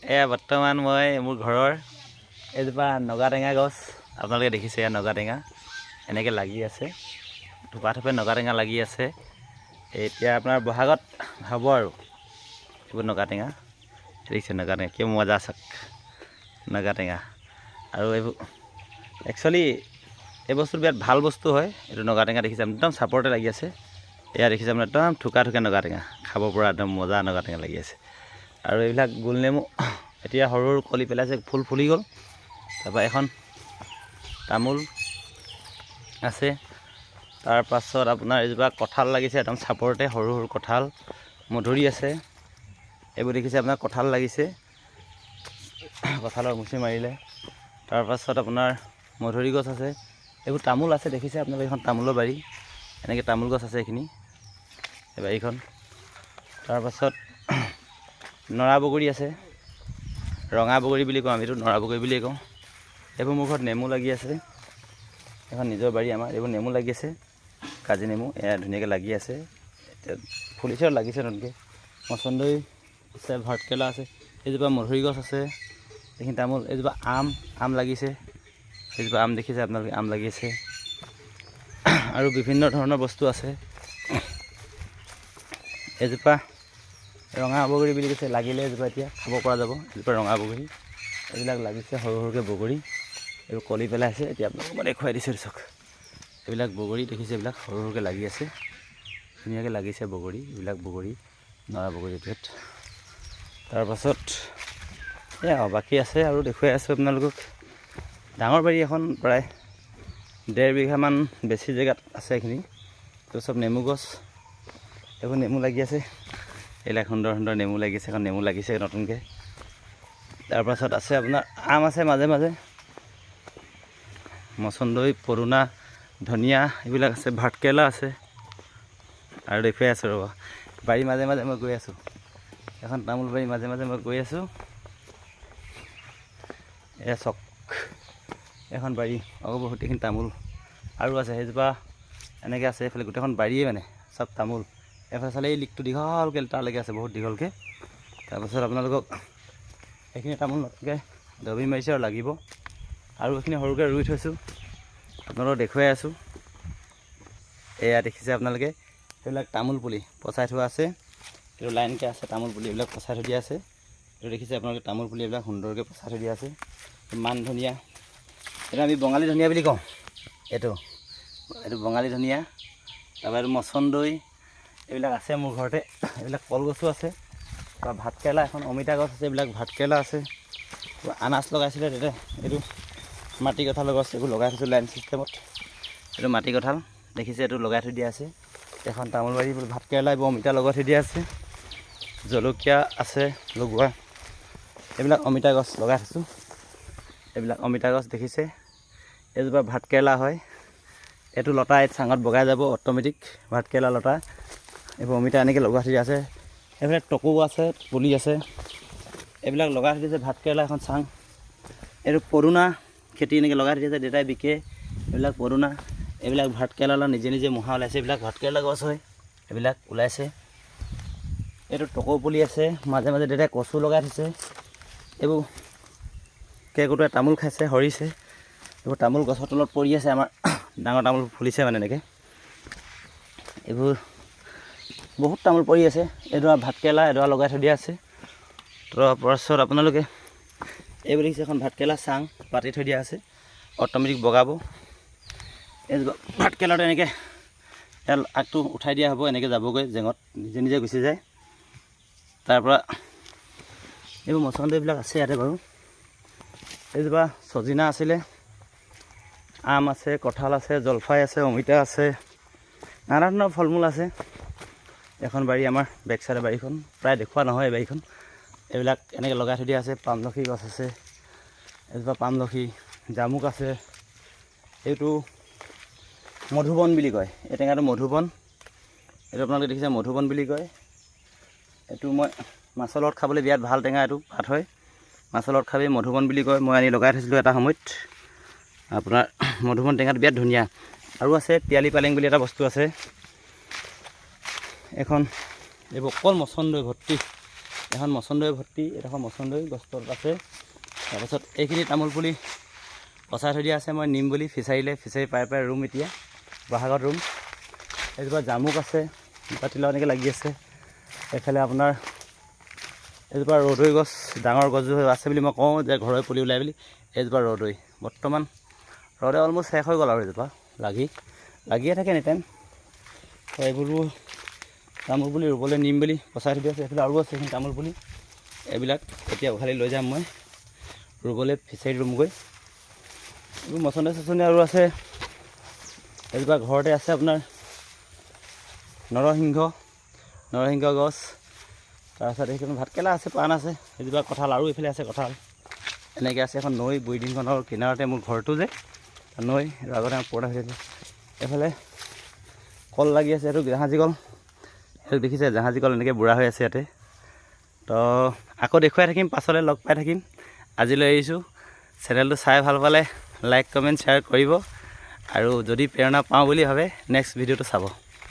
এয়া বৰ্তমান মই মোৰ ঘৰৰ এজোপা নগাটেঙা গছ আপোনালোকে দেখিছে, এয়া নগাটেঙা এনেকৈ লাগি আছে, থোপা থোপে নগাটেঙা লাগি আছে। এতিয়া আপোনাৰ বহাগত হ'ব আৰু এইবোৰ নগাটেঙা দেখিছে, নগাটেঙা কি মজা চাক নগাটেঙা। আৰু এইবোৰ একচুৱেলি এই বস্তুটো বিৰাট ভাল বস্তু হয়। এইটো নগাটেঙা দেখিছে একদম চাপৰতে লাগি আছে। এয়া দেখিছে আপোনাৰ একদম থোকা থোকা নগাটেঙা, খাব পৰা একদম মজা নগাটেঙা লাগি আছে। আৰু এইবিলাক গোল নেমু এতিয়া সৰু সৰু কলি পেলাইছে, ফুল ফুলি গ'ল। তাৰপৰা এখন তামোল আছে, তাৰপাছত আপোনাৰ এজোপা কঁঠাল লাগিছে একদম চাপৰতে, সৰু সৰু কঁঠাল মধুৰি আছে। এইবোৰ দেখিছে আপোনাৰ কঁঠাল লাগিছে, কঁঠালৰ মুচি মাৰিলে। তাৰপাছত আপোনাৰ মধুৰি গছ আছে, এইবোৰ তামোল আছে দেখিছে আপোনালোকে, এইখন তামোলৰ বাৰী, এনেকৈ তামোল গছ আছে এইখিনি এই বাৰীখন। তাৰপাছত নৰা বগৰী আছে, ৰঙা বগৰী বুলি কওঁ আমিতো, নৰা বগৰী বুলিয়ে কওঁ। এইবোৰ মোৰ ঘৰত নেমু লাগি আছে, এখন নিজৰ বাৰী আমাৰ, এইবোৰ নেমু লাগি আছে, কাজি নেমু এয়া ধুনীয়াকৈ লাগি আছে, এতিয়া ফুলিছে আৰু লাগিছে নতুনকৈ। মচন্দৰী আছে, ভাতকেৰেলা আছে, এইজোপা মধুৰি গছ আছে, এইখিনি তামোল, এইজোপা আম লাগিছে, এইজোপা আম দেখিছে আপোনালোকে, আম লাগি আছে। আৰু বিভিন্ন ধৰণৰ বস্তু আছে। এজোপা ৰঙা বগৰী বুলি কৈছে, লাগিলে এজোপা এতিয়া খাব পৰা যাব, এজোপা ৰঙা বগৰী। এইবিলাক লাগিছে সৰু সৰুকৈ বগৰী, এইবোৰ কলি পেলাইছে, এতিয়া আপোনালোকক মই দেখুৱাই দিছোঁ চাওক। এইবিলাক বগৰী দেখিছে, এইবিলাক সৰু সৰুকৈ লাগি আছে, ধুনীয়াকৈ লাগিছে বগৰী, এইবিলাক বগৰী নৰা বগৰী পেট। তাৰপাছত এয়া বাকী আছে আৰু দেখুৱাই আছোঁ আপোনালোকক। ডাঙৰ বাৰী এখন, প্ৰায় 1.5 বিঘামান বেছি জেগাত আছে এইখিনি। তো চব নেমু গছ, এইবোৰ নেমু লাগি আছে, এইবিলাক সুন্দৰ সুন্দৰ নেমু লাগিছে, এখন নেমু লাগিছে নতুনকৈ। তাৰপাছত আছে আপোনাৰ আম আছে মাজে মাজে, মচন্দৰী, পদুনা, ধনিয়া এইবিলাক আছে, ভাতকেৰেলা আছে। আৰু দেখুৱাই আছোঁ ৰ'ব, বাৰী মাজে মাজে মই গৈ আছোঁ, এখন তামোল বাৰী মাজে মাজে মই গৈ আছোঁ। এয়া চক এখন বাৰী, আকৌ বহুতখিনি তামোল আৰু আছে, সেইজোপা এনেকৈ আছে, এইফালে গোটেইখন বাৰীয়ে মানে চব তামোল। এফালে চালে এই লিকটো দীঘলকৈ তালৈকে আছে, বহুত দীঘলকৈ। তাৰপাছত আপোনালোকক এইখিনি তামোল নতুনকৈ দবি মাৰিছে আৰু লাগিব, আৰু এইখিনি সৰুকৈ ৰুই থৈছোঁ, আপোনালোকক দেখুৱাই আছোঁ। এয়া দেখিছে আপোনালোকে, সেইবিলাক তামোল পুলি পচাই থোৱা আছে, এইটো লাইনকৈ আছে তামোল পুলি, এইবিলাক পচাই থৈ দিয়া আছে। এইটো দেখিছে আপোনালোকে তামোল পুলি, এইবিলাক সুন্দৰকৈ পচাই থৈ দিয়া আছে। মান ধনিয়া, এইটো আমি বঙালী ধনিয়া বুলি কওঁ, এইটো বঙালী ধনিয়া। তাৰপৰা এইটো মচন্দৰী, এইবিলাক আছে মোৰ ঘৰতে, এইবিলাক কলগছো আছে। তাৰপৰা ভাতকেৰেলা এখন, অমিতা গছ আছে, এইবিলাক ভাতকেৰেলা আছে। আনাজ লগাইছিলে তেতিয়া, এইটো মাটি কঁঠালৰ গছ, এইবোৰ লগাই থৈছোঁ লাইন চিষ্টেমত। এইটো মাটি কঁঠাল দেখিছে, এইটো লগাই থৈ দিয়া আছে। এখন তামোল বাৰী, ভাতকেৰেলা, এইবোৰ অমিতা লগাই থৈ দিয়া আছে। জলকীয়া আছে লগোৱা, এইবিলাক অমিতা গছ লগাই থৈছোঁ, এইবিলাক অমিতা গছ দেখিছে। এইজোপা ভাতকেৰেলা হয়, এইটো লতা এই চাঙত বগাই যাব অট'মেটিক, ভাতকেৰেলা লতা। এইবোৰ অমিতা এনেকৈ লগাই থৈ দিয়া আছে। এইফালে টকৌ আছে, পুলি আছে, এইবিলাক লগাই থৈ দিছে। ভাতকেৰেলা এখন চাং, এইটো পদুনা খেতি এনেকৈ লগাই থৈ দিছে, দেউতাই বিকে। এইবিলাক পদুনা, এইবিলাক ভাতকেৰেলা নিজে নিজে মূঢ়া ওলাইছে, এইবিলাক ভাতকেৰেলা গছ হয়, এইবিলাক ওলাইছে। এইটো টকৌ পুলি আছে, মাজে মাজে দেউতাই কচু লগাই থৈছে। এইবোৰ কেৰ্কেটুৱাই তামোল খাইছে, সৰিছে, এইবোৰ তামোল গছৰ তলত পৰি আছে, আমাৰ ডাঙৰ তামোল ফুলিছে মানে এনেকৈ। এইবোৰ বহুত তামোল পৰি আছে, এডৰা ভাতকেৰেলা এডৰা লগাই থৈ দিয়া আছে। তাৰপাছত আপোনালোকে এইবোৰ দেখিছে, এখন ভাতকেৰেলা চাং পাতি থৈ দিয়া আছে, অট'মেটিক বগাব। এইজোপা ভাতকেৰেলাটো এনেকৈ আগটো উঠাই দিয়া হ'ব, এনেকৈ যাবগৈ জেঙত, নিজে নিজে গুচি যায়। তাৰপৰা এইবোৰ মচন্দৰীবিলাক আছে ইয়াতে বাৰু। এইজোপা চজিনা আছিলে, আম আছে, কঁঠাল আছে, জলফাই আছে, অমিতা আছে, নানা ধৰণৰ ফল মূল আছে। এখন বাৰী আমাৰ বেক চাইডৰ বাৰীখন, প্ৰায় দেখুওৱা নহয় এই বাৰীখন। এইবিলাক এনেকৈ লগাই থৈ দিয়া আছে। পামলখি গছ আছে, এজোপা পামলখি, জামুক আছে। এইটো মধুবন বুলি কয়, এই টেঙাটো মধুবন, এইটো আপোনালোকে দেখিছে মধুবন বুলি কয়। এইটো মই মাছৰ লগত খাবলৈ বিৰাট ভাল টেঙা, এইটো পাত হয়, মাছৰ লগত খাবি, মধুবন বুলি কয়। মই আনি লগাই থৈছিলোঁ এটা সময়ত, আপোনাৰ মধুবন টেঙাটো বিৰাট ধুনীয়া। আৰু আছে তিয়ালি পালেং বুলি এটা বস্তু আছে, এখন এইবোৰ অকল মচন্দৰী ভৰ্তি, এখন মচন্দৈ ভৰ্তি, এইডোখৰ মচন্দৈ গছ তলত আছে। তাৰপাছত এইখিনি তামোল পুলি পচাই থৈ দিয়া আছে, মই নিম বুলি ফিচাৰীলৈ, ফিচাৰী পাই ৰুম এতিয়া বহাগত ৰুম। এইজোপা জামুক আছে, পাতিলাও এনেকৈ লাগি আছে। এইফালে আপোনাৰ এইজোপা ৰদৈ গছ, ডাঙৰ গছজোপা আছে বুলি মই কওঁ যে ঘৰৰে পুলি ওলাই বুলি। এইজোপা ৰদৈ, বৰ্তমান ৰদৈ অলমষ্ট শেষ হৈ গ'ল আৰু এইজোপা লাগিয়ে থাকে এনিটাইম। এইবোৰো তামোল পুলি ৰুবলৈ নিম বুলি পচাই থৈ আছে। এইফালে আৰু আছে এইখিনি তামোল পুলি, এইবিলাক এতিয়া উঘালি লৈ যাম মই ৰুবলৈ, ফিচাৰীত ৰুমগৈ। এইবোৰ মচন্দৈ চচন্দৈ আৰু আছে। এইজোপা ঘৰতে আছে আপোনাৰ নৰসিংহ গছ। তাৰপিছত এইখিনি ভাতকেৰেলা আছে, পাণ আছে। এইজোপা কঁঠাল, আৰু এইফালে আছে কঁঠাল। এনেকৈ আছে এখন নৈ, বুঢ়ীদিনখনৰ কিনাৰতে মোৰ ঘৰটো যে নৈ, আগতে আমাৰ পুৰণা হৈছিলে। এইফালে কল লাগি আছে, এইটো জাহাজী কল, সেইটো দেখিছে জাহাজী কল এনেকৈ বুঢ়া হৈ আছে ইয়াতে। তো আকৌ দেখুৱাই থাকিম, পাছলৈ লগ পাই থাকিম। আজিলৈ এৰিছোঁ। চেনেলটো চাই ভাল পালে লাইক কমেণ্ট শ্বেয়াৰ কৰিব, আৰু যদি প্ৰেৰণা পাওঁ বুলি ভাবে নেক্সট ভিডিঅ'টো চাব।